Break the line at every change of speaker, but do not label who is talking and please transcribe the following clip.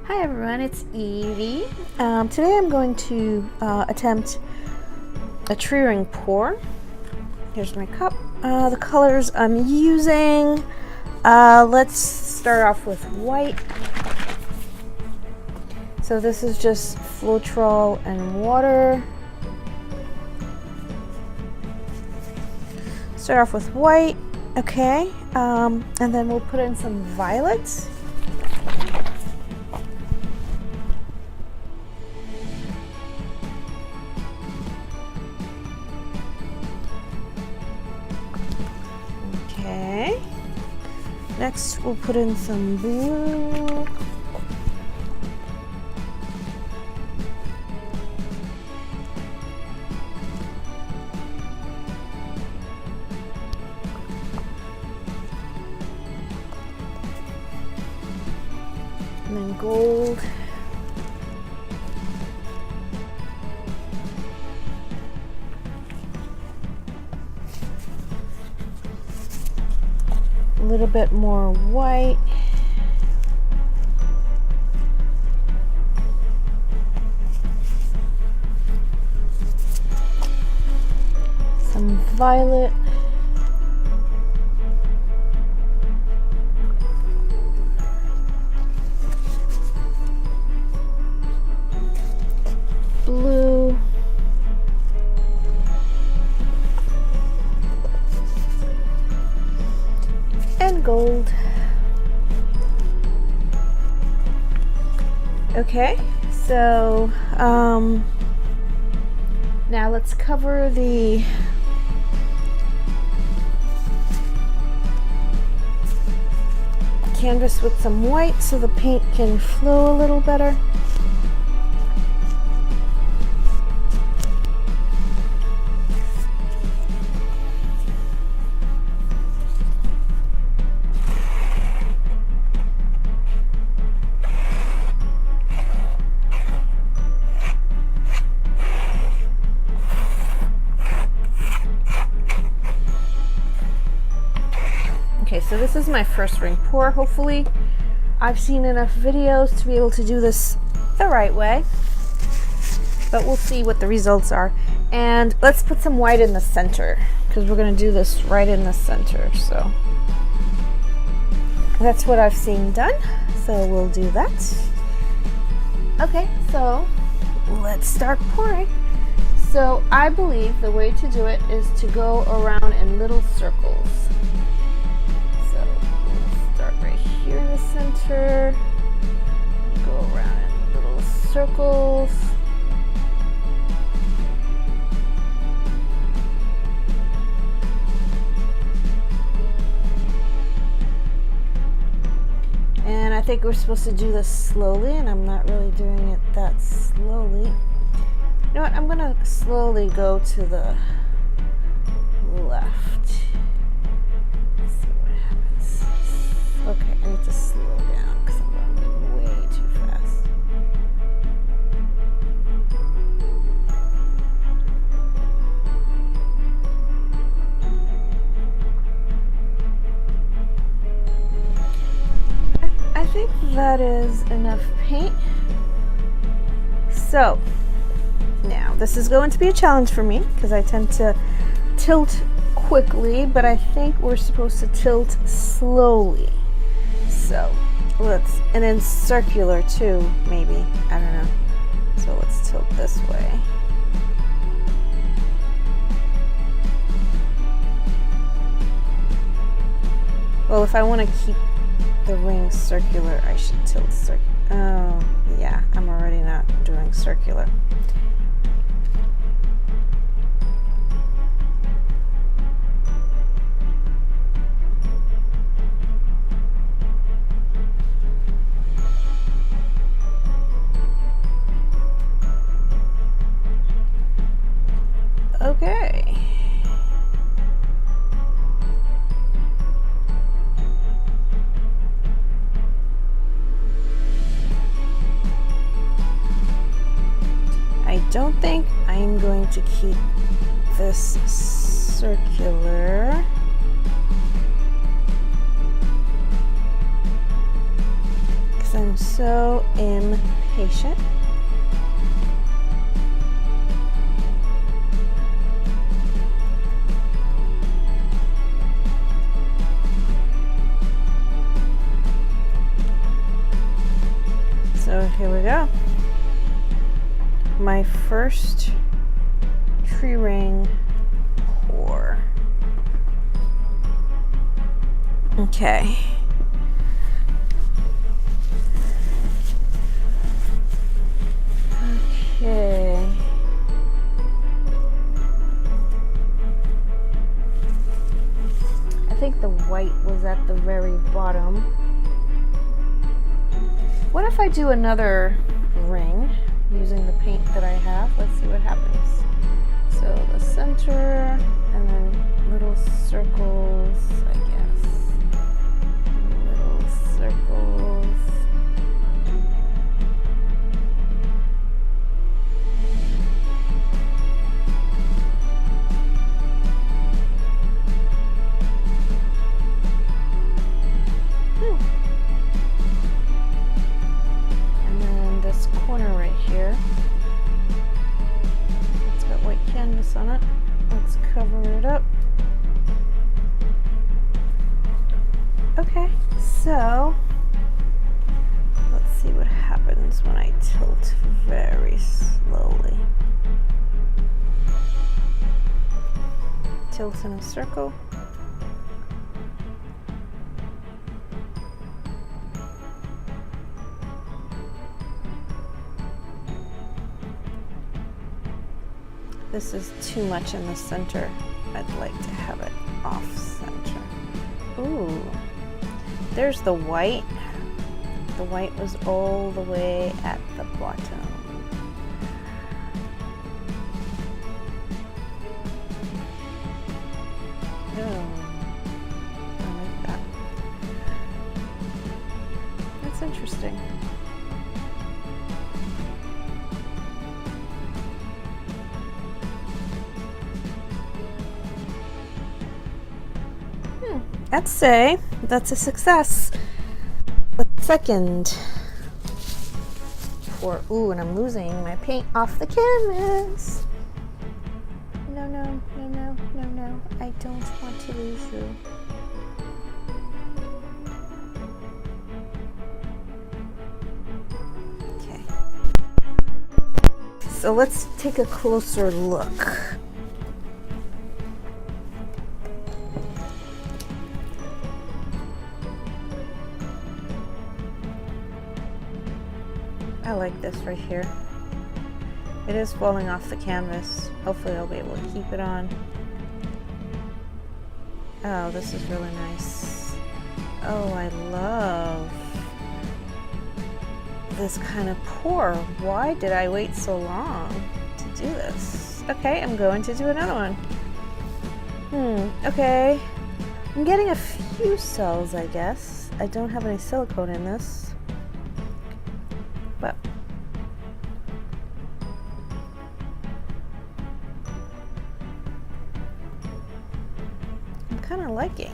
Hi everyone, it's Evie. Today I'm going to attempt a tree ring pour. Here's my cup. The colors I'm using, let's start off with white. So this is just Floetrol and water. Start off with white, okay, and then we'll put in some violets. Okay, next we'll put in some blue. And then gold. A little bit more white. Some violet. Blue. And gold. Okay, so now let's cover the canvas with some white so the paint can flow a little better. Okay, so this is my first ring pour. Hopefully I've seen enough videos to be able to do this the right way, but we'll see what the results are. And let's put some white in the center because we're going to do this right in the center. So that's what I've seen done, so we'll do that. Okay, so let's start pouring. So I believe the way to do it is to go around in little circles. Here in the center, go around in little circles. And I think we're supposed to do this slowly, and I'm not really doing it that slowly. You know what, I'm gonna slowly go to the left. Okay, I need to slow down because I'm going way too fast. I think that is enough paint. So, now this is going to be a challenge for me because I tend to tilt quickly, but I think we're supposed to tilt slowly. So let's, and then circular too, maybe, I don't know. So let's tilt this way. Well, if I want to keep the ring circular, I should tilt circular. Oh, yeah, I'm already not doing circular. Okay. I don't think I'm going to keep this circular. because I'm so in patient. So here we go. My first tree ring pour. Okay. Okay. I think the white was at the very bottom. What if I do another ring using the paint that I have? Let's see what happens. So the center and then little circles, I guess. Little circles. And then this corner right here, it's got white canvas on it. Let's cover it up. Okay, so let's see what happens when I tilt very slowly. Tilt in a circle. This is too much in the center. I'd like to have it off center. Ooh, there's the white. The white was all the way at the bottom. Oh, I like that. That's interesting. I'd say that's a success. The second pour. Ooh, and I'm losing my paint off the canvas. No, no, no, no, no, no. I don't want to lose you. Okay. So let's take a closer look. I like this right here. It is falling off the canvas. Hopefully I'll be able to keep it on. Oh, this is really nice. Oh, I love this kind of pour. Why did I wait so long to do this? Okay, I'm going to do another one. Okay. I'm getting a few cells, I guess. I don't have any silicone in this. But I'm kind of liking